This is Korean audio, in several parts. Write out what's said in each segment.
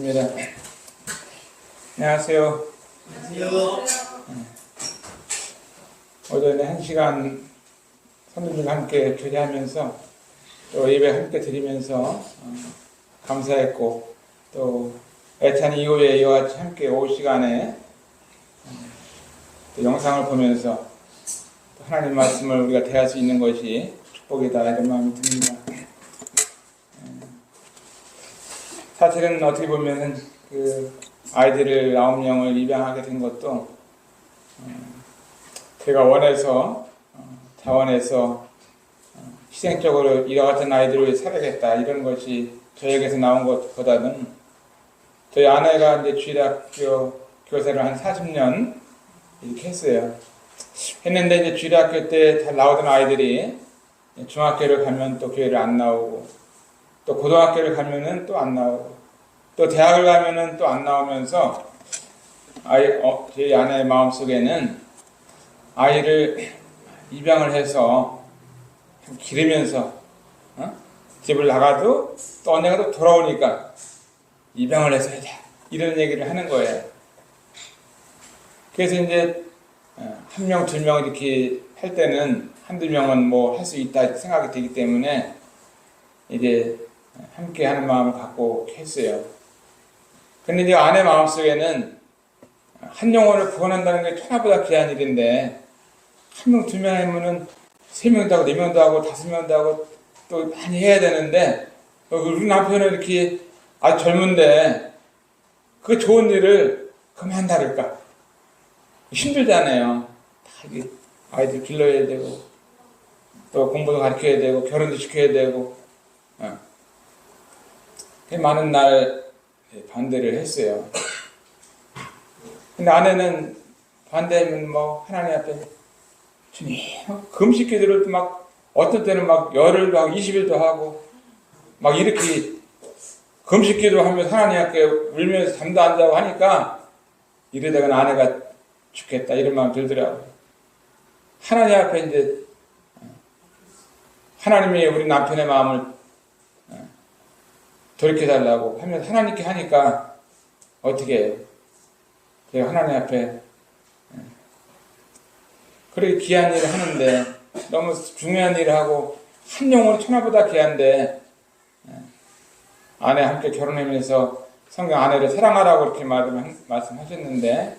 기도하겠습니다. 안녕하세요. 안녕하세요. 오전에 1시간 선생님과 함께 교제하면서 또 예배 함께 드리면서 감사했고, 또 애찬 이후에 이와 같이 함께 올 시간에 또 영상을 보면서 하나님 말씀을 우리가 대할 수 있는 것이 축복이다, 이런 마음이 듭니다. 사실은 어떻게 보면은 그 아이들을 9명을 입양하게 된 것도 제가 원해서 자원해서 희생적으로 이와 같은 아이들을 살아야겠다, 이런 것이 저에게서 나온 것보다는 저희 아내가 이제 주일학교 교사를 한 40년 이렇게 했어요. 했는데 이제 주일학교 때 잘 나오던 아이들이 중학교를 가면 또 교회를 안 나오고, 또 고등학교를 가면은 또 안 나오고, 또 대학을 가면은 또 안 나오면서 저희 아내의 마음속에는 아이를 입양을 해서 기르면서 집을 나가도 또 언젠가 또 돌아오니까 입양을 해서 해야 돼, 이런 얘기를 하는 거예요. 그래서 이제 한 명, 두 명 이렇게 할 때는 한두 명은 뭐 할 수 있다 생각이 되기 때문에 이제 함께 하는 마음을 갖고 했어요. 근데 이제 아내 마음속에는 한 영혼을 구원한다는 게 천하보다 귀한 일인데, 한 명, 두 명 하면은 세 명도 하고, 네 명도 하고, 다섯 명도 하고, 또 많이 해야 되는데, 우리 남편은 이렇게 아주 젊은데, 그 좋은 일을 그만다를까? 힘들잖아요. 다 이게 아이들 길러야 되고, 또 공부도 가르쳐야 되고, 결혼도 시켜야 되고, 많은 날 반대를 했어요. 근데 아내는 반대하면 뭐 하나님 앞에 주님, 금식 기도를 막 어떤 때는 막 열흘도 하고 20일도 하고 막 이렇게 금식 기도하면서 하나님 앞에 울면서 잠도 안 자고 하니까 이러다가 아내가 죽겠다, 이런 마음 들더라고요. 하나님 앞에 이제 하나님이 우리 남편의 마음을 돌이켜달라고 하면서 하나님께 하니까 어떻게 해요? 제가 하나님 앞에 그렇게 귀한 일을 하는데, 너무 중요한 일을 하고 한 영혼은 천하보다 귀한데, 아내 함께 결혼하면서 성경 아내를 사랑하라고 이렇게 말씀하셨는데,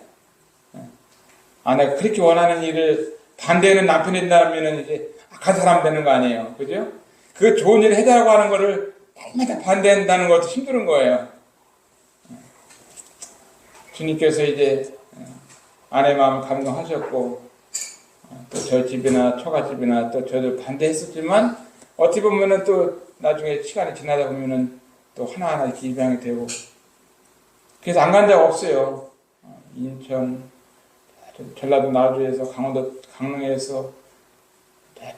아내가 그렇게 원하는 일을 반대하는 남편이 된다면 이제 악한 사람 되는 거 아니에요, 그죠? 그 좋은 일을 해달라고 하는 거를 날마다 반대한다는 것도 힘든 거예요. 주님께서 이제 아내 마음을 감동하셨고, 또 저 집이나 처가집이나 또 저도 반대했었지만, 어떻게 보면은 또 나중에 시간이 지나다 보면은 또 하나하나 이렇게 입양이 되고, 그래서 안 간 데가 없어요. 인천, 전라도 나주에서, 강원도 강릉에서,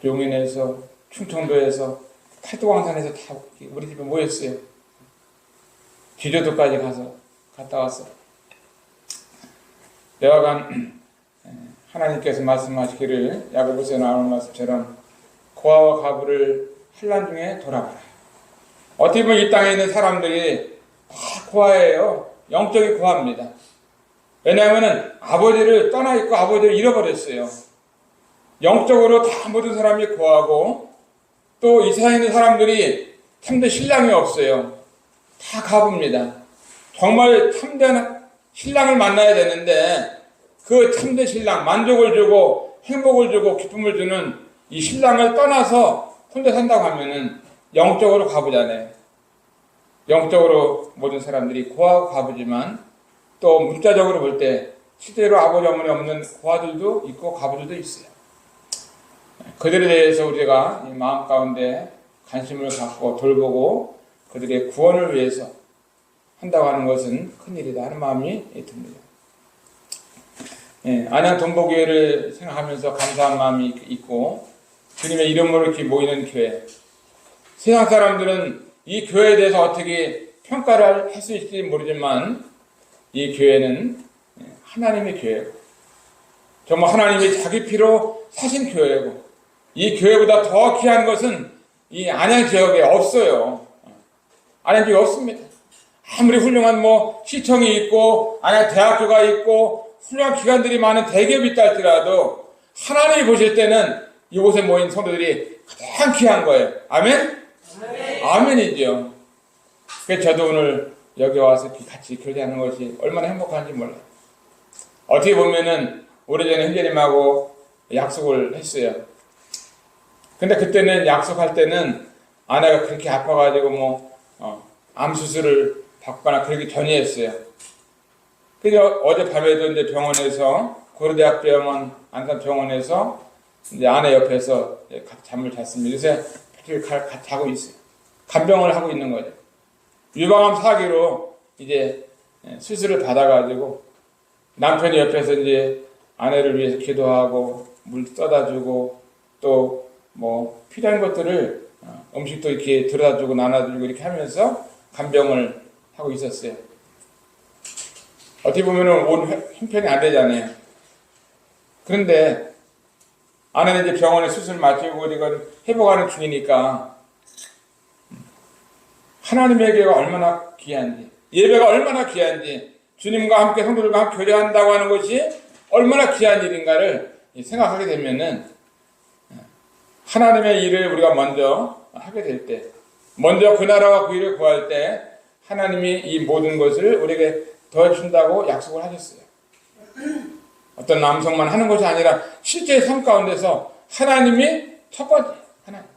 용인에서, 충청도에서, 팔도광산에서 다 우리 집에 모였어요. 제주도까지 갔다 왔어. 여하간 하나님께서 말씀하시기를, 야고보서에 나오는 말씀처럼 고아와 과부를 환난 중에 돌아가라. 어떻게 보면 이 땅에 있는 사람들이 다 고아예요. 영적인 고아입니다. 왜냐하면 아버지를 떠나 있고 아버지를 잃어버렸어요. 영적으로 다 모든 사람이 고아고, 또 이 세상에 있는 사람들이 참된 신랑이 없어요. 다 과부입니다. 정말 참된 신랑을 만나야 되는데, 그 참된 신랑, 만족을 주고 행복을 주고 기쁨을 주는 이 신랑을 떠나서 혼자 산다고 하면은 영적으로 과부잖아요. 영적으로 모든 사람들이 고아하고 과부지만, 또 문자적으로 볼 때 실제로 아버지 어머니 없는 고아들도 있고 과부들도 있어요. 그들에 대해서 우리가 이 마음 가운데 관심을 갖고 돌보고 그들의 구원을 위해서 한다고 하는 것은 큰일이다 하는 마음이 듭니다. 안양 동복교회를 생각하면서 감사한 마음이 있고, 주님의 이름으로 이렇게 모이는 교회, 세상 사람들은 이 교회에 대해서 어떻게 평가를 할 수 있을지 모르지만, 이 교회는 하나님의 교회고, 정말 하나님이 자기 피로 사신 교회고, 이 교회보다 더 귀한 것은 이 안양 지역에 없어요. 안양 지역에 없습니다. 아무리 훌륭한 뭐 시청이 있고 아니 대학교가 있고 훌륭한 기관들이 많은 대기업이 있다 할지라도 하나님이 보실 때는 이곳에 모인 성도들이 가장 귀한 거예요. 아멘? 아멘이죠. 그래서 저도 오늘 여기 와서 같이 교제하는 것이 얼마나 행복한지 몰라요. 어떻게 보면은 오래전에 형제님하고 약속을 했어요. 근데 그때는 약속할 때는 아내가 그렇게 아파가지고 암 수술을 받거나 그러기 전이었어요. 그래서 어젯밤에도 이제 병원에서 고려대학병원 안산병원에서 이제 아내 옆에서 잠을 잤습니다. 그래서 같이 자고 있어요. 간병을 하고 있는 거죠. 유방암 사기로 이제 수술을 받아가지고 남편이 옆에서 이제 아내를 위해서 기도하고 물 떠다주고 또 뭐 필요한 것들을 음식도 이렇게 들여다주고 나눠주고 이렇게 하면서 간병을 하고 있었어요. 어떻게 보면은 온 형편이 안 되잖아요. 그런데 아내는 이제 병원에 수술 마치고 이건 회복하는 중이니까 생명에게가 얼마나 귀한지, 예배가 얼마나 귀한지, 주님과 함께 성도들과 함께 교제한다고 하는 것이 얼마나 귀한 일인가를 생각하게 되면은 하나님의 일을 우리가 먼저 하게 될 때, 먼저 그 나라와 그 일을 구할 때 하나님이 이 모든 것을 우리에게 더해준다고 약속을 하셨어요. 어떤 남성만 하는 것이 아니라 실제 삶 가운데서 하나님이 첫 번째, 하나님.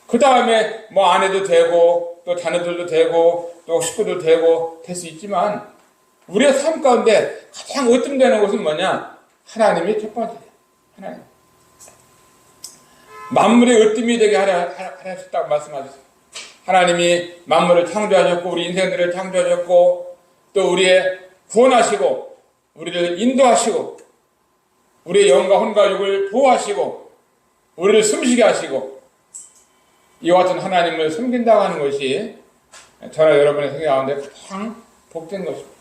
그 다음에 뭐 아내도 되고 또 자녀들도 되고 또 식구도 되고 될 수 있지만 우리의 삶 가운데 가장 으뜸되는 것은 뭐냐? 하나님이 첫 번째예요. 하나님. 만물의 으뜸이 되게 하셨다고 말씀하셨어요. 하나님이 만물을 창조하셨고 우리 인생들을 창조하셨고 또 우리의 구원하시고 우리를 인도하시고 우리의 영과 혼과 육을 보호하시고 우리를 숨쉬게 하시고 이와 같은 하나님을 섬긴다고 하는 것이 저나 여러분의 생각 가운데 가장 복된 것입니다.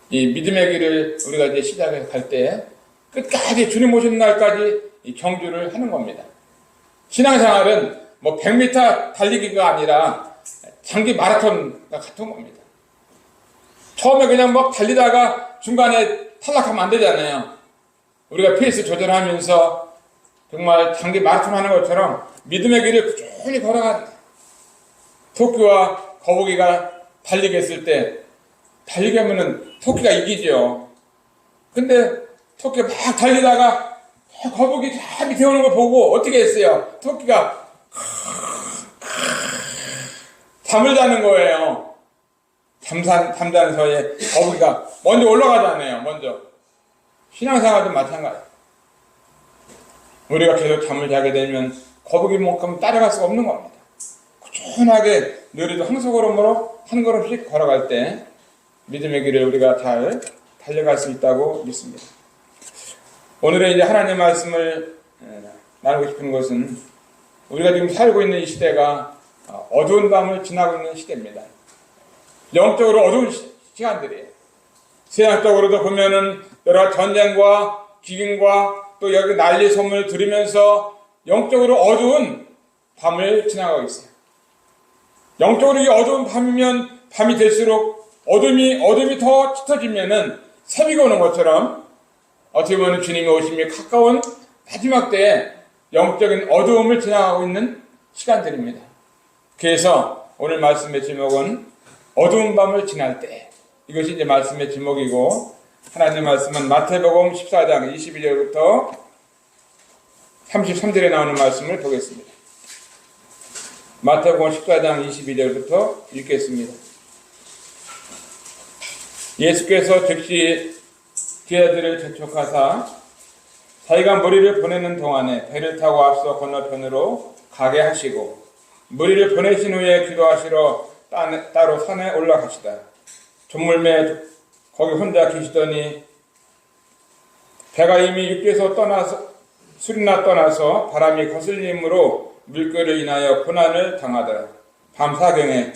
이 믿음의 길을 우리가 이제 시작해 갈 때 끝까지 주님 오시는 날까지 이 경주를 하는 겁니다. 신앙생활은 뭐 100m 달리기가 아니라 장기 마라톤과 같은 겁니다. 처음에 그냥 막 달리다가 중간에 탈락하면 안 되잖아요. 우리가 페이스 조절하면서 정말 장기 마라톤 하는 것처럼 믿음의 길을 꾸준히 걸어가는 토끼와 거북이가 달리겠을 때 달리게 하면은 토끼가 이기죠. 근데 토끼가 막 달리다가 거북이 저 밑에 오는 걸 보고 어떻게 했어요? 토끼가 잠을 자는 거예요. 잠자는 사이에 거북이가 먼저 올라가잖아요. 먼저. 신앙생활도 마찬가지. 우리가 계속 잠을 자게 되면 거북이만큼 따라갈 수가 없는 겁니다. 꾸준하게 느리도 한 걸음으로 한 걸음씩 걸어갈 때 믿음의 길을 우리가 잘 달려갈 수 있다고 믿습니다. 오늘의 이제 하나님의 말씀을 나누고 싶은 것은 우리가 지금 살고 있는 이 시대가 어두운 밤을 지나고 있는 시대입니다. 영적으로 어두운 시간들이에요. 세상적으로도 보면은 여러 전쟁과 기근과 또 여기 난리 소문을 들으면서 영적으로 어두운 밤을 지나가고 있어요. 영적으로 이 어두운 밤이면 밤이 될수록 어둠이 더 짙어지면은 새벽이 오는 것처럼 어떻게 보면 주님이 오심이 가까운 마지막 때에 영적인 어두움을 지나가고 있는 시간들입니다. 그래서 오늘 말씀의 제목은 어두운 밤을 지날 때, 이것이 이제 말씀의 제목이고 하나님의 말씀은 마태복음 14장 22절부터 33절에 나오는 말씀을 보겠습니다. 마태복음 14장 22절부터 읽겠습니다. 예수께서 즉시 제자들을 재촉하사 자기가 무리를 보내는 동안에 배를 타고 앞서 건너편으로 가게 하시고 무리를 보내신 후에 기도하시러 따로 산에 올라가시다. 조물매 거기 혼자 계시더니 배가 이미 육지에서 술이나 떠나서 바람이 거슬림으로 물결을 인하여 고난을 당하더라. 밤사경에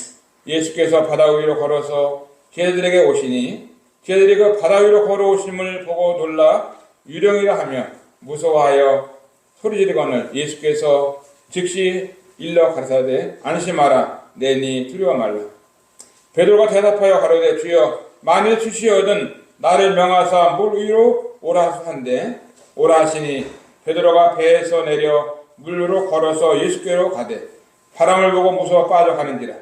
예수께서 바다 위로 걸어서 제자들에게 오시니 제자들이 그 바다 위로 걸어오심을 보고 놀라 유령이라 하며 무서워하여 소리지르거늘 예수께서 즉시 일러 가라사대 안심하라 내니 두려워 말라. 베드로가 대답하여 가로되 주여 만일 주시어든 나를 명하사 물 위로 오라 한데 오라 하시니 베드로가 배에서 내려 물 위로 걸어서 예수께로 가되 바람을 보고 무서워 빠져가는지라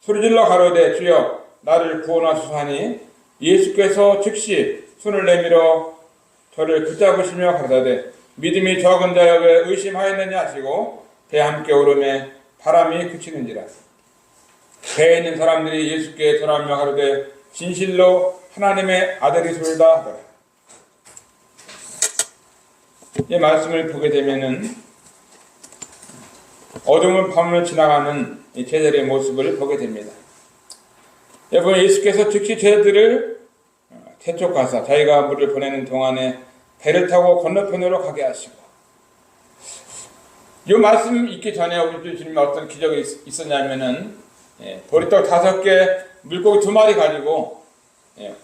소리질러 가로되 주여 나를 구원하소서 하니 예수께서 즉시 손을 내밀어 저를 붙잡으시며 가라사대 믿음이 적은 자여 왜 의심하였느냐 하시고 배에 함께 오르매 바람이 그치는지라. 배에 있는 사람들이 예수께 돌아오며 가로되 진실로 하나님의 아들이소이다 하더라. 이 말씀을 보게 되면은 어두운 밤을 지나가는 이 제자들의 모습을 보게 됩니다. 여러분, 예수께서 즉시 제자들을 재촉하사 자기가 물을 보내는 동안에 배를 타고 건너편으로 가게 하시고, 이 말씀 읽기 전에 우리 주님이 어떤 기적이 있었냐면은 보리떡 5개, 물고기 2마리 가지고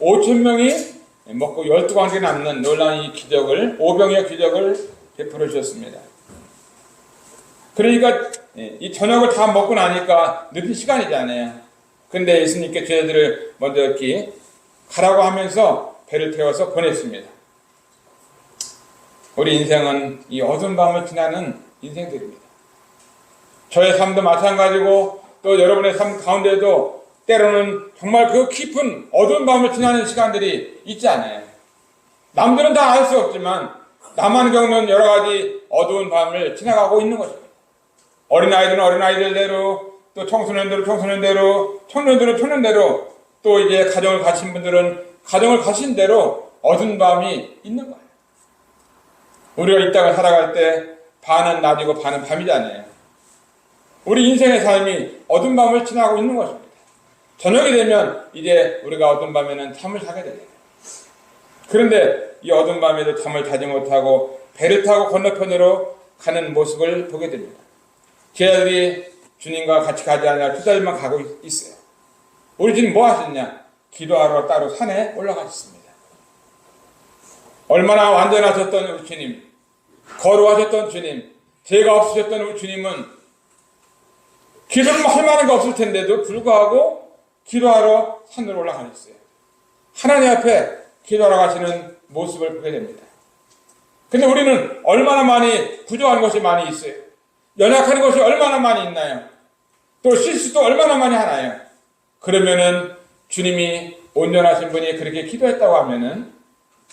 5,000명이 먹고 12관계 남는 놀라운 이 기적을, 오병이어 기적을 베풀어 주셨습니다. 그러니까 이 저녁을 다 먹고 나니까 늦은 시간이잖아요. 근데 예수님께 제자들을 먼저 이렇게 가라고 하면서 배를 태워서 보냈습니다. 우리 인생은 이 어두운 밤을 지나는 인생들입니다. 저의 삶도 마찬가지고 또 여러분의 삶 가운데도 때로는 정말 그 깊은 어두운 밤을 지나는 시간들이 있지 않아요. 남들은 다 알 수 없지만 나만 겪는 여러 가지 어두운 밤을 지나가고 있는 것입니다. 어린아이들은 어린아이들대로, 또 청소년들은 청소년대로, 청년들은 청년대로, 또 이제 가정을 가신 분들은 가정을 가신 대로 어두운 밤이 있는 거예요. 우리가 이 땅을 살아갈 때 반은 낮이고 반은 밤이잖아요. 우리 인생의 삶이 어두운 밤을 지나고 있는 것입니다. 저녁이 되면 이제 우리가 어두운 밤에는 잠을 자게 돼요. 그런데 이 어두운 밤에도 잠을 자지 못하고 배를 타고 건너편으로 가는 모습을 보게 됩니다. 제자들이 주님과 같이 가지 않냐 2달만 가고 있어요. 우리 주님 뭐 하셨냐? 기도하러 따로 산에 올라가셨습니다. 얼마나 완전하셨던 우리 주님, 거룩하셨던 주님, 죄가 없으셨던 우리 주님은 기도를 할 만한 게 없을 텐데도 불구하고 기도하러 산으로 올라가셨어요. 하나님 앞에 기도하러 가시는 모습을 보게 됩니다. 근데 우리는 얼마나 많이 부족한 것이 많이 있어요. 연약한 것이 얼마나 많이 있나요? 또 실수도 얼마나 많이 하나요? 그러면은 주님이 온전하신 분이 그렇게 기도했다고 하면은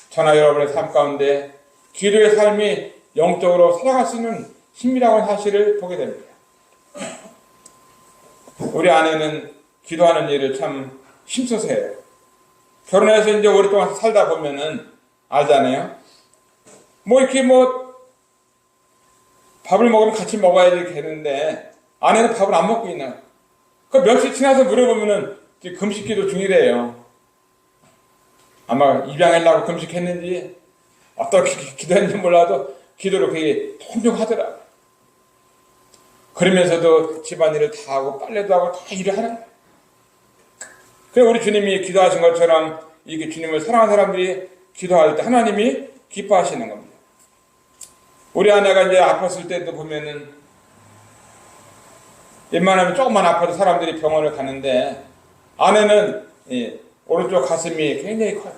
저나 여러분의 삶 가운데 기도의 삶이 영적으로 살아갈 수 있는 힘이라고 하는 사실을 보게 됩니다. 우리 아내는 기도하는 일을 참 힘써서 해요. 결혼해서 이제 오랫동안 살다 보면은 알잖아요. 이렇게 밥을 먹으면 같이 먹어야지 이렇게 했는데 아내는 밥을 안 먹고 있나요? 그 며칠 지나서 물어보면은 금식 기도 중이래요. 아마 입양하려고 금식했는지 어떻게 기도했는지 몰라도 기도를 그게 통중하더라고요. 그러면서도 집안일을 다 하고 빨래도 하고 다 일을 하는 거예요. 그래서 우리 주님이 기도하신 것처럼 이게 주님을 사랑하는 사람들이 기도할 때 하나님이 기뻐하시는 겁니다. 우리 아내가 이제 아팠을 때도 보면은 웬만하면 조금만 아파도 사람들이 병원을 가는데 아내는 오른쪽 가슴이 굉장히 커요.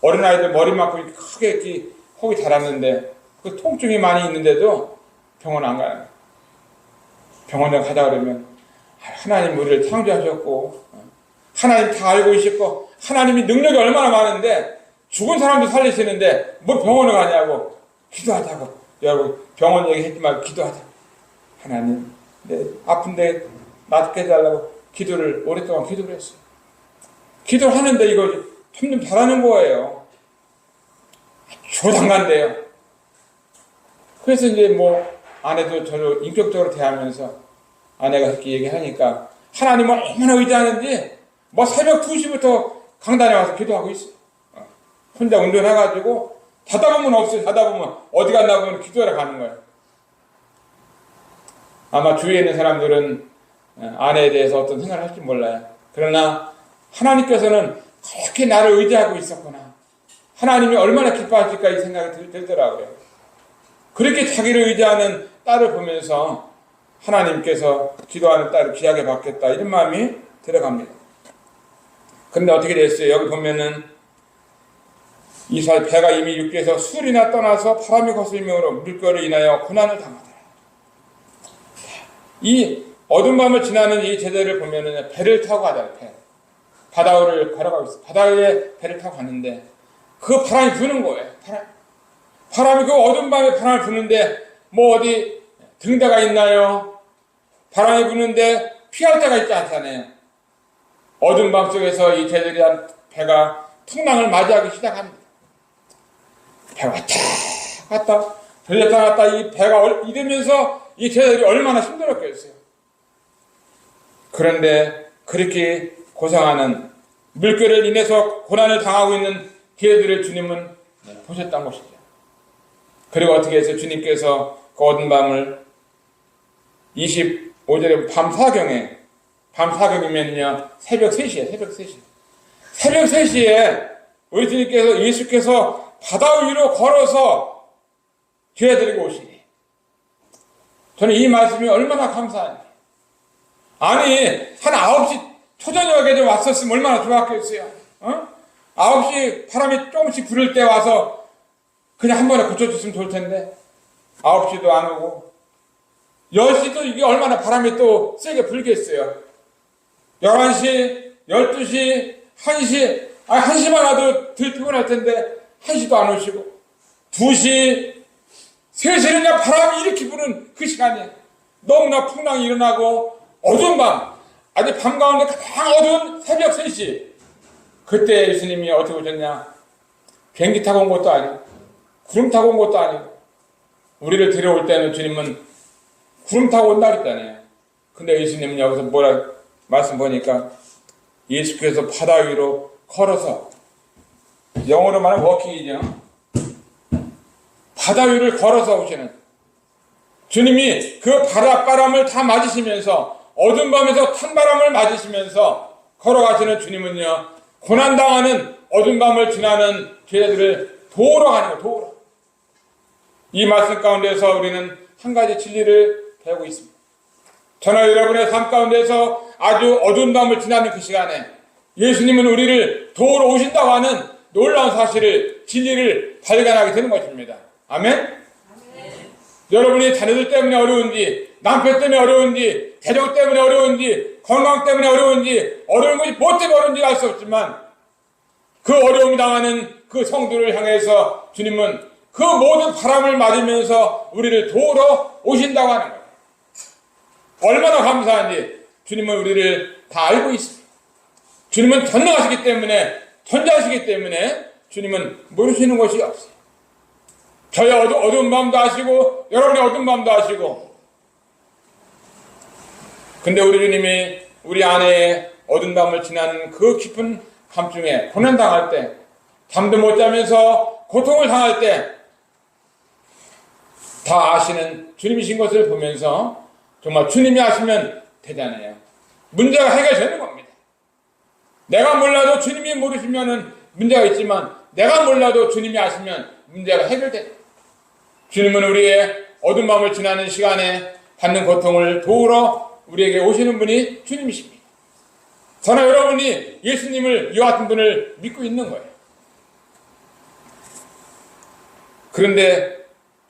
어린아이들 머리만큼 크게 이렇게 혹이 자랐는데 그 통증이 많이 있는데도 병원 안 가요. 병원에 가자 그러면 하나님 우리를 창조하셨고 하나님 다 알고 계시고 하나님이 능력이 얼마나 많은데 죽은 사람도 살리시는데 뭐 병원을 가냐고 기도하자고. 여러분 병원 얘기하지 말고 기도하자. 하나님 아픈데 낫게 해달라고 기도를 오랫동안 기도를 했어요. 기도를 하는데 이거 점점 잘하는 거예요. 조당간데요. 그래서 이제 아내도 저를 인격적으로 대하면서 아내가 그렇게 얘기하니까 하나님을 얼마나 의지하는지 새벽 2시부터 강단에 와서 기도하고 있어요. 혼자 운전해가지고 자다 보면 없어요. 자다 보면 어디 갔나 보면 기도하러 가는 거예요. 아마 주위에 있는 사람들은 아내에 대해서 어떤 생각을 할지 몰라요. 그러나 하나님께서는 그렇게 나를 의지하고 있었구나. 하나님이 얼마나 기뻐하실까 이 생각이 들더라고요. 그렇게 자기를 의지하는 딸을 보면서 하나님께서 기도하는 딸을 귀하게 받겠다 이런 마음이 들어갑니다. 그런데 어떻게 됐어요? 여기 보면은 이스라엘 배가 이미 육지에서 술이나 떠나서 바람이 거슬림으로 물결을 인하여 고난을 당하더라. 이 어두운 밤을 지나는 이 제자를 보면은 배를 타고 가잖아요. 배. 바다를 걸어가고 있어. 바다에 배를 타고 갔는데 그 바람이 부는 거예요. 바람이 그 어두운 밤에 바람을 부는데 뭐 어디 등대가 있나요? 바람이 부는데 피할 데가 있지 않잖아요. 어두운 밤 속에서 이 제자들이 한 배가 풍랑을 맞이하기 시작합니다. 배가 왔다 갔다 들렸다 놨다 이 배가 이러면서 이 제자들이 얼마나 힘들었겠어요. 그런데 그렇게 고생하는 물결을 인해서 고난을 당하고 있는 제자들을 주님은 보셨던 것이죠. 그리고 어떻게 해서 주님께서 그 어두운 밤을 25절에 밤 4경이면요 새벽 3시에 새벽 3시에 우리 주님께서 예수께서 바다 위로 걸어서 죄 데리고 오시니 저는 이 말씀이 얼마나 감사한지. 아니 한 9시 초저녁에 좀 왔었으면 얼마나 좋았겠어요. 9시 바람이 조금씩 부를 때 와서 그냥 한 번에 고쳐줬으면 좋을 텐데 9시도 안 오고 10시도 이게 얼마나 바람이 또 세게 불겠어요. 11시, 12시, 1시 1시만 와도 덜 피곤할 텐데 1시도 안 오시고 2시, 3시는 그냥 바람이 이렇게 부는 그 시간에 너무나 풍랑이 일어나고 어두운 밤 아주 밤 가운데 가장 어두운 새벽 3시 그때 예수님이 어떻게 오셨냐. 비행기 타고 온 것도 아니고 구름 타고 온 것도 아니고 우리를 데려올 때는 주님은 구름 타고 온다 그랬잖아요. 근데 예수님은 여기서 뭐라 말씀 보니까 예수께서 바다 위로 걸어서 영어로 말하면 워킹이죠. 바다 위를 걸어서 오시는 주님이 그 바닷바람을 다 맞으시면서 어두운 밤에서 탄 바람을 맞으시면서 걸어가시는 주님은요 고난당하는 어두운 밤을 지나는 죄들을 도우러 가는 거예요. 도우러. 이 말씀 가운데서 우리는 한 가지 진리를 배우고 있습니다. 저는 여러분의 삶 가운데서 아주 어두운 밤을 지나는 그 시간에 예수님은 우리를 도우러 오신다고 하는 놀라운 사실을 진리를 발견하게 되는 것입니다. 아멘? 아멘. 여러분이 자녀들 때문에 어려운지 남편 때문에 어려운지 가족 때문에 어려운지 건강 때문에 어려운지 어려운 것이 뭐 때문에 어려운지 알 수 없지만 그 어려움이 당하는 그 성도를 향해서 주님은 그 모든 바람을 맞으면서 우리를 도우러 오신다고 하는 거예요. 얼마나 감사한지 주님은 우리를 다 알고 있습니다. 주님은 전능하시기 때문에 전자하시기 때문에 주님은 모르시는 것이 없어요. 저의 어두운 밤도 아시고 여러분의 어두운 밤도 아시고 근데 우리 주님이 우리 안에 어두운 밤을 지나는 그 깊은 밤중에 고난당할 때 잠도 못 자면서 고통을 당할 때 다 아시는 주님이신 것을 보면서 정말 주님이 아시면 되잖아요. 문제가 해결되는 겁니다. 내가 몰라도 주님이 모르시면 문제가 있지만 내가 몰라도 주님이 아시면 문제가 해결돼요. 주님은 우리의 어두운 밤을 지나는 시간에 받는 고통을 도우러 우리에게 오시는 분이 주님이십니다. 저나 여러분이 예수님을 이와 같은 분을 믿고 있는 거예요. 그런데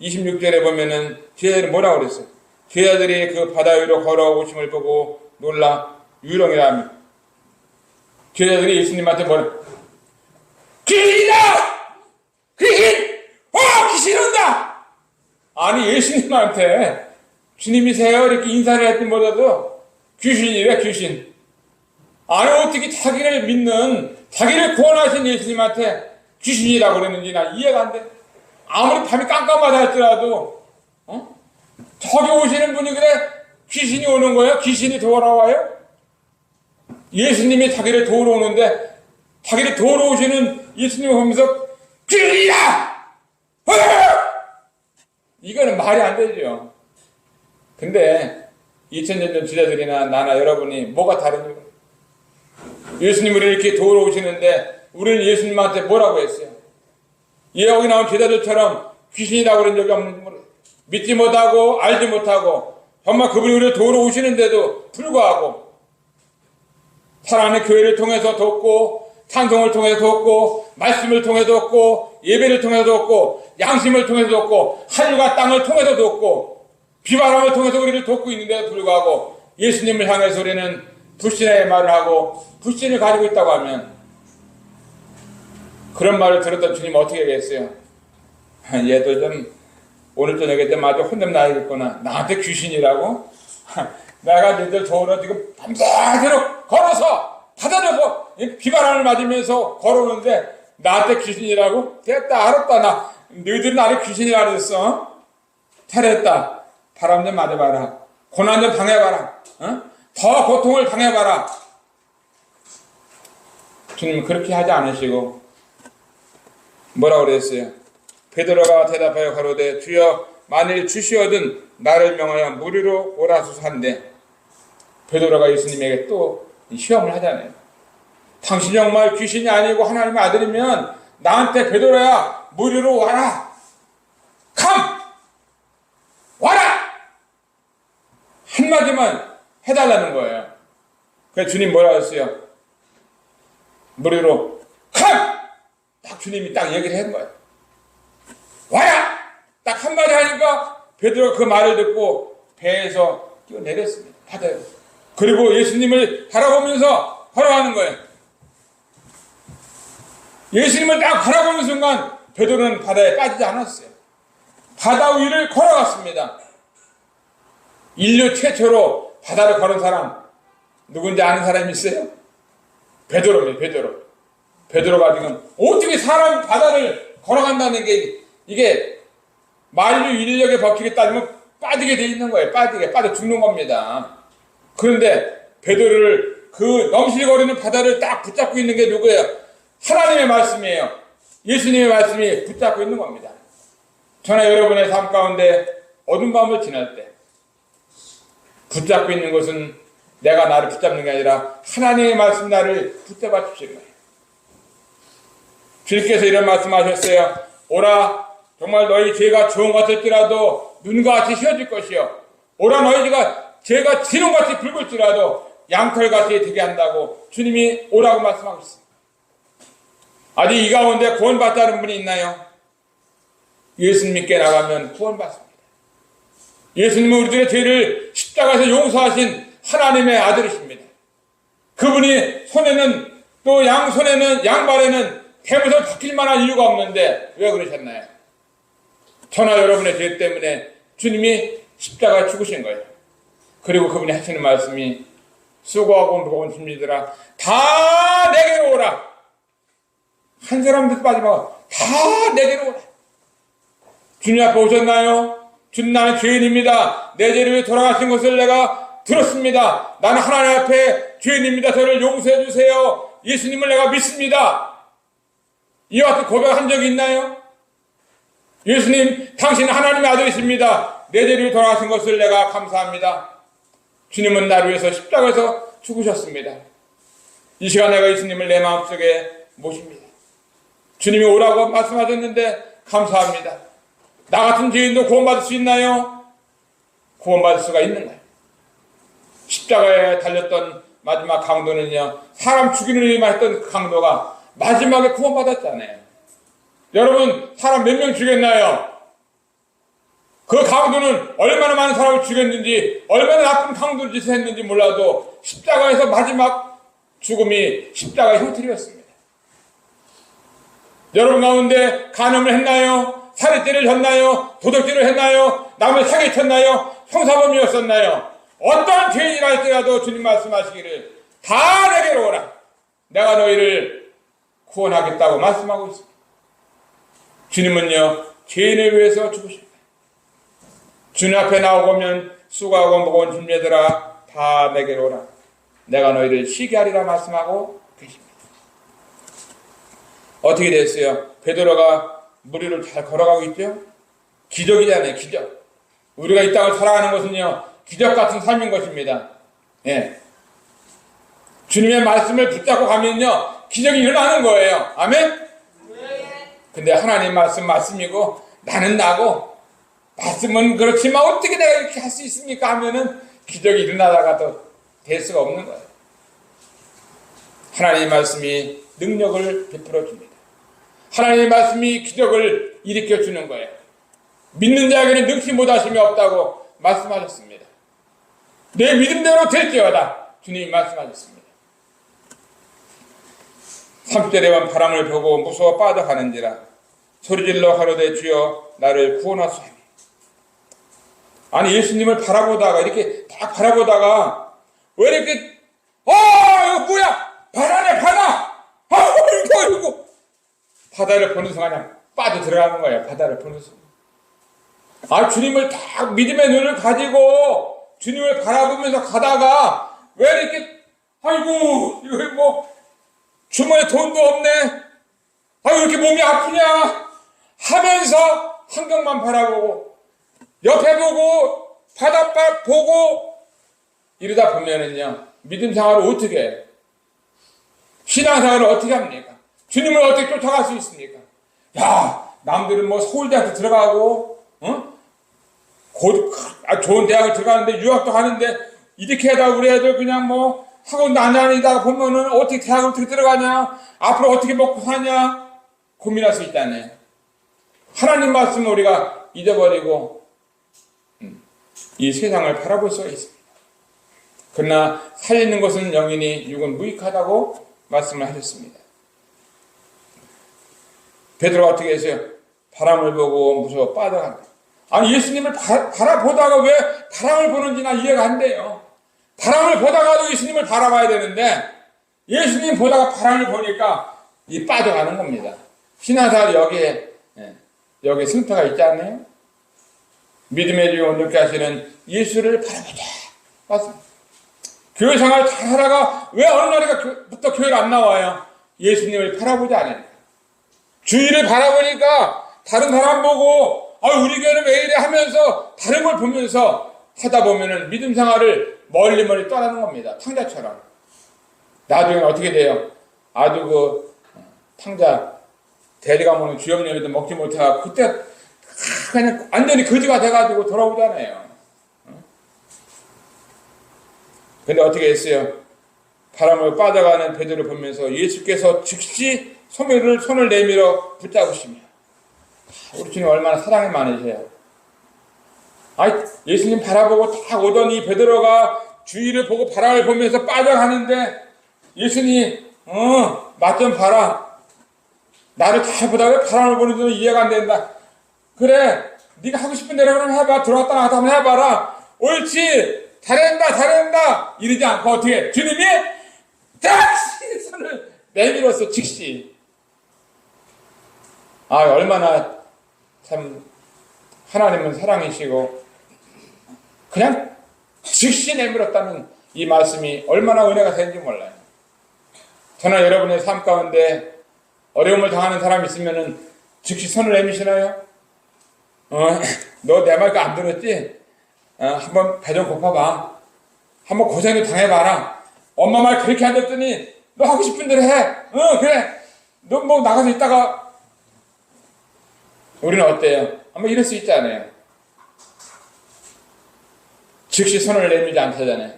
26절에 보면은 제자들이 뭐라고 그랬어요? 제자들이 그 바다 위로 걸어오심을 보고 놀라 유령이라 합니다. 제자들이 예수님한테 뭐라? 귀신이다! 귀신! 귀신 온다! 아니 예수님한테 주님이세요? 이렇게 인사를 했던 보다도 귀신이래 귀신. 아니 어떻게 자기를 믿는 자기를 구원하신 예수님한테 귀신이라고 그랬는지 난 이해가 안 돼. 아무리 밤이 깜깜하다 할지라도 저기 오시는 분이 그래 귀신이 오는 거예요? 귀신이 돌아와요? 예수님이 자기를 도우러 오는데 자기를 도우러 오시는 예수님을 보면서 귀신이다! 이거는 말이 안 되죠. 근데 2000년 전 지자들이나 나나 여러분이 뭐가 다른지 예수님 우리를 이렇게 도우러 오시는데 우리는 예수님한테 뭐라고 했어요? 여기 나온 제자들처럼 귀신이라고 그런 적이 없는지 모르겠어요. 믿지 못하고 알지 못하고 정말 그분이 우리를 도우러 오시는데도 불구하고 사랑하는 교회를 통해서 돕고, 찬송을 통해서 돕고, 말씀을 통해서 돕고, 예배를 통해서 돕고, 양심을 통해서 돕고, 하늘과 땅을 통해서 돕고, 비바람을 통해서 우리를 돕고 있는데도 불구하고 예수님을 향해서 우리는 불신의 말을 하고 불신을 가지고 있다고 하면, 그런 말을 들었던 주님 어떻게 하겠어요? 얘도 좀 오늘 저녁에 좀 아주 혼nem 나야겠구나. 나한테 귀신이라고? 내가 얘들 도로 지금 밤새도록 걸어서 바다를 비바람을 맞으면서 걸어오는데 나한테 귀신이라고? 됐다, 알았다. 너희들은 나를 귀신이라 그랬어. 잘했다. 바람 좀 맞아봐라. 고난 좀 당해봐라. 더 고통을 당해봐라. 주님은 그렇게 하지 않으시고 뭐라고 그랬어요? 베드로가 대답하여 가로되 주여 만일 주시어든 나를 명하여 무리로 오라소서 한데, 베드로가 예수님에게 또 시험을 하잖아요. 당신 정말 귀신이 아니고 하나님의 아들이면 나한테 베드로야 무리로 와라. 컴! 와라! 한마디만 해달라는 거예요. 그래서 주님 뭐라고 했어요? 무리로 컴! 딱 주님이 딱 얘기를 한 거예요. 와라! 딱 한마디 하니까 베드로가 그 말을 듣고 배에서 뛰어내렸습니다. 바다에. 그리고 예수님을 바라보면서 걸어가는 거예요. 예수님을 딱 바라보는 순간 베드로는 바다에 빠지지 않았어요. 바다 위를 걸어갔습니다. 인류 최초로 바다를 걸은 사람 누군지 아는 사람이 있어요? 베드로입니다. 베드로가 지금 어떻게 사람 바다를 걸어간다는 게, 이게 만류 인력의 법칙에 따지면 빠지게 돼 있는 거예요. 빠져 죽는 겁니다. 그런데 베드로를 그 넘실거리는 바다를 딱 붙잡고 있는 게 누구예요? 하나님의 말씀이에요. 예수님의 말씀이 붙잡고 있는 겁니다. 저나 여러분의 삶 가운데 어두운 밤을 지날 때 붙잡고 있는 것은 내가 나를 붙잡는 게 아니라 하나님의 말씀 나를 붙잡아 주시는 거예요. 주님께서 이런 말씀하셨어요. 오라, 정말 너희 죄가 주홍 같을지라도 눈과 같이 휘어질 것이요. 오라, 너희 죄가 진홍같이 붉을지라도 양털같이 되게 한다고 주님이 오라고 말씀하고 있습니다. 아직 이 가운데 구원받다는 분이 있나요? 예수님께 나가면 구원받습니다. 예수님은 우리들의 죄를 십자가에서 용서하신 하나님의 아들이십니다. 그분이 손에는, 또 양손에는, 양발에는 대못을 박힐 만한 이유가 없는데 왜 그러셨나요? 저나 여러분의 죄 때문에 주님이 십자가에 죽으신 거예요. 그리고 그분이 하시는 말씀이 수고하고 무거운 짐이들아 다 내게로 오라. 한 사람도 빠지마고 다 내게로 오라. 주님 앞에 오셨나요? 주님, 나는 죄인입니다. 내 죄를 위해 돌아가신 것을 내가 들었습니다. 나는 하나님 앞에 죄인입니다. 저를 용서해 주세요. 예수님을 내가 믿습니다. 이와 같은 고백한 적이 있나요? 예수님, 당신은 하나님의 아들이십니다. 내 죄를 위해 돌아가신 것을 내가 감사합니다. 주님은 나를 위해서 십자가에서 죽으셨습니다. 이 시간 내가 예수님을 내 마음속에 모십니다. 주님이 오라고 말씀하셨는데 감사합니다. 나 같은 죄인도 구원받을 수 있나요? 구원받을 수가 있는 거예요. 십자가에 달렸던 마지막 강도는요, 사람 죽이는 일만 했던 그 강도가 마지막에 구원받았잖아요. 여러분, 사람 몇 명 죽였나요? 그 강도는 얼마나 많은 사람을 죽였는지, 얼마나 나쁜 강도 짓을 했는지 몰라도 십자가에서 마지막 죽음이 십자가의 형틀이었습니다. 여러분 가운데 간음을 했나요? 살인죄를 했나요? 도둑질을 했나요? 남을 사기쳤나요? 형사범이었었나요? 어떤 죄인이라 할지라도 주님 말씀하시기를 다 내게로 오라. 내가 너희를 구원하겠다고 말씀하고 있습니다. 주님은요, 죄인을 위해서 죽으십니다. 주님 앞에 나오면 수고하고 무거운 짐들아 다 내게로 오라. 내가 너희를 쉬게 하리라 말씀하고 계십니다. 어떻게 됐어요? 베드로가 물 위를 잘 걸어가고 있죠? 기적이잖아요, 기적. 우리가 이 땅을 살아가는 것은요, 기적 같은 삶인 것입니다. 예. 주님의 말씀을 붙잡고 가면요, 기적이 일어나는 거예요. 아멘? 근데 하나님 말씀이고, 나는 나고, 말씀은 그렇지만 어떻게 내가 이렇게 할 수 있습니까? 하면은 기적이 일어나다가도 될 수가 없는 거예요. 하나님의 말씀이 능력을 베풀어 줍니다. 하나님의 말씀이 기적을 일으켜 주는 거예요. 믿는 자에게는 능치 못하심이 없다고 말씀하셨습니다. 내 믿음대로 될지어다 주님이 말씀하셨습니다. 3절에만 바람을 보고 무서워 빠져가는지라 소리질러 가로되 주여 나를 구원하소서. 아니 예수님을 바라보다가 이렇게 딱 바라보다가 왜 이렇게 이거 뭐야 바다네 바다 이거 바다를 보는 순간 빠져 들어가는 거예요. 바다를 보는 순간 주님을 딱 믿음의 눈을 가지고 주님을 바라보면서 가다가 왜 이렇게 아이고 이거 뭐 주머니에 돈도 없네 왜 이렇게 몸이 아프냐 하면서 환경만 바라보고 옆에 보고 바닷바 보고 이러다 보면은요 믿음 생활을 어떻게 해요? 신앙 생활을 어떻게 합니까? 주님을 어떻게 쫓아갈 수 있습니까? 야 남들은 뭐 서울대학도 들어가고 좋은 대학을 들어가는데 유학도 가는데 이렇게 하다 우리 애들 그냥 뭐 학원도 안 다니다가 보면은 어떻게 대학을 어떻게 들어가냐 앞으로 어떻게 먹고 사냐 고민할 수 있다네. 하나님 말씀을 우리가 잊어버리고 이 세상을 바라볼 수가 있습니다. 그러나 살리는 것은 영이니 육은 무익하다고 말씀을 하셨습니다. 베드로가 어떻게 했어요? 바람을 보고 무서워 빠져간다. 아니 예수님을 바라보다가 왜 바람을 보는지 난 이해가 안 돼요. 바람을 보다가도 예수님을 바라봐야 되는데 예수님 보다가 바람을 보니까 이 빠져가는 겁니다. 신앙생활 여기에 승패가 있지 않나요? 믿음의 주요 온전케 하시는 예수를 바라보자. 맞습니다. 교회 생활 잘 하다가 왜 어느 날부터 교회가 안 나와요? 예수님을 바라보지 않으니까. 주위를 바라보니까 다른 사람 보고 우리 교회는 왜 이래 하면서 다른 걸 보면서 하다 보면은 믿음 생활을 멀리 떠나는 겁니다. 탕자처럼. 나중에는 어떻게 돼요? 아주 탕자 대리가면은 주염염이도 먹지 못해가 그때 그냥 완전히 거지가 돼가지고 돌아오잖아요. 근데 어떻게 했어요? 바람을 빠져가는 베드로를 보면서 예수께서 즉시 손을 내밀어 붙잡으시며 우리 주님 얼마나 사랑이 많으세요. 예수님 바라보고 딱 오더니 베드로가 주위를 보고 바람을 보면서 빠져가는데 예수님 맛 좀 봐라. 나를 잘 보다가 왜 바람을 보는 줄 이해가 안 된다. 그래 네가 하고 싶은 대로 그럼 해봐. 들어왔다 나왔다 한번 해봐라. 옳지 잘한다 이러지 않고 어떻게 주님이 다시 손을 내밀어서 즉시 얼마나 참 하나님은 사랑이시고 그냥 즉시 내밀었다는 이 말씀이 얼마나 은혜가 되는지 몰라요. 저는 여러분의 삶 가운데 어려움을 당하는 사람이 있으면은 즉시 손을 내미시나요? 너 내 말 안 들었지? 한번 배 좀 고파봐. 한번 고생 좀 당해봐라. 엄마 말 그렇게 안 듣더니 너 하고 싶은 대로 해. 그래. 너 뭐 나가서 있다가 우리는 어때요? 한번 이럴 수 있잖아요. 즉시 손을 내밀지 않다잖아요.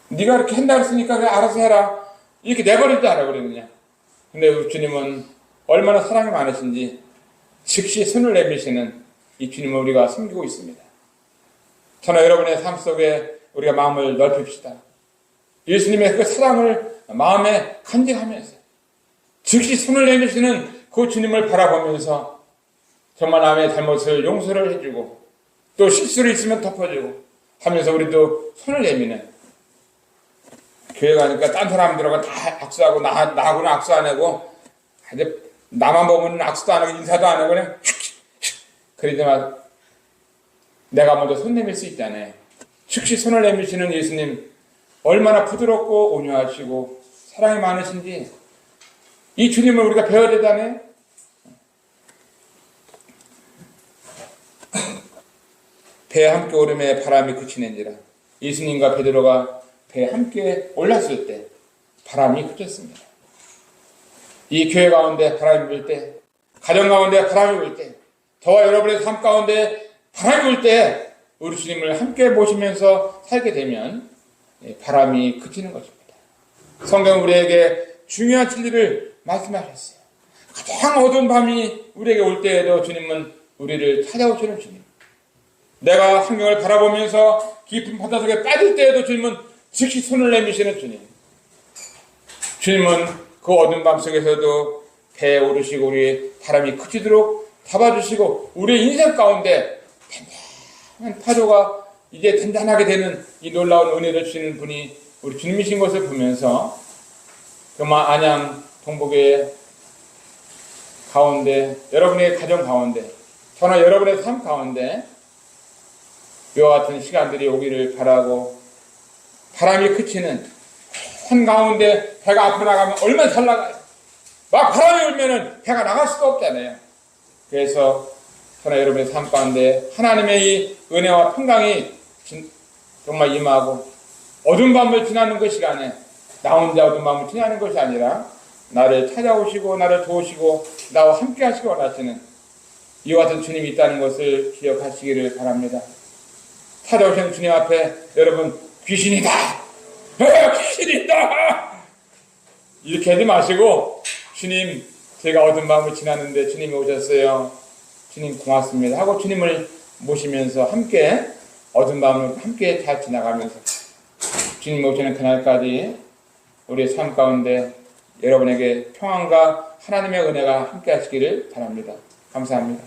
네가 그렇게 한다 그랬으니까 그래 알아서 해라. 이렇게 내버리지 않아 그러거든요. 근데 우리 주님은 얼마나 사랑이 많으신지 즉시 손을 내미시는 이 주님을 우리가 섬기고 있습니다. 저는 여러분의 삶 속에 우리가 마음을 넓힙시다. 예수님의 그 사랑을 마음에 간직하면서 즉시 손을 내미시는 그 주님을 바라보면서 정말 남의 잘못을 용서를 해주고 또 실수를 있으면 덮어주고 하면서 우리도 손을 내미는 교회 가니까 딴 사람들하고 다 악수하고 나하고는 악수 안 하고 나만 보면 악수도 안 하고 인사도 안 하고 그냥 그러지만 내가 먼저 손 내밀 수 있잖아요. 즉시 손을 내미시는 예수님 얼마나 부드럽고 온유하시고 사랑이 많으신지 이 주님을 우리가 배워야 되잖아요. 배에 함께 오름에 바람이 그치는지라. 예수님과 베드로가 배에 함께 올랐을 때 바람이 그쳤습니다. 이 교회 가운데 바람이 불 때, 가정 가운데 바람이 불 때, 저와 여러분의 삶 가운데 바람이 불 때 우리 주님을 함께 모시면서 살게 되면 바람이 그치는 것입니다. 성경 우리에게 중요한 진리를 말씀하셨어요. 가장 어두운 밤이 우리에게 올 때에도 주님은 우리를 찾아오시는 주님. 내가 환경을 바라보면서 깊은 바다 속에 빠질 때에도 주님은 즉시 손을 내미시는 주님. 주님은 그 어두운 밤 속에서도 배에 오르시고 우리의 바람이 그치도록 잡아주시고 우리의 인생 가운데 단단한 파도가 이제 단단하게 되는 이 놀라운 은혜를 주시는 분이 우리 주님이신 것을 보면서 정말 안양 동북의 가운데, 여러분의 가정 가운데, 저나 여러분의 삶 가운데 이와 같은 시간들이 오기를 바라고, 바람이 그치는 산 가운데 배가 앞으로 나가면 얼마나 잘 나가요. 막 바람이 불면은 배가 나갈 수가 없잖아요. 그래서 저나 여러분의 삶 가운데 하나님의 이 은혜와 평강이 정말 임하고 어두운 밤을 지나는 그 시간에 나 혼자 어두운 밤을 지나는 것이 아니라 나를 찾아오시고 나를 도우시고 나와 함께 하시기 원하시는 이와 같은 주님이 있다는 것을 기억하시기를 바랍니다. 찾아오시는 주님 앞에 여러분 귀신이다! 귀신이다! 이렇게 하지 마시고 주님 제가 어두운 밤을 지났는데 주님이 오셨어요. 주님 고맙습니다 하고 주님을 모시면서 함께 어두운 밤을 함께 잘 지나가면서 주님 오시는 그날까지 우리의 삶 가운데 여러분에게 평안과 하나님의 은혜가 함께 하시기를 바랍니다. 감사합니다.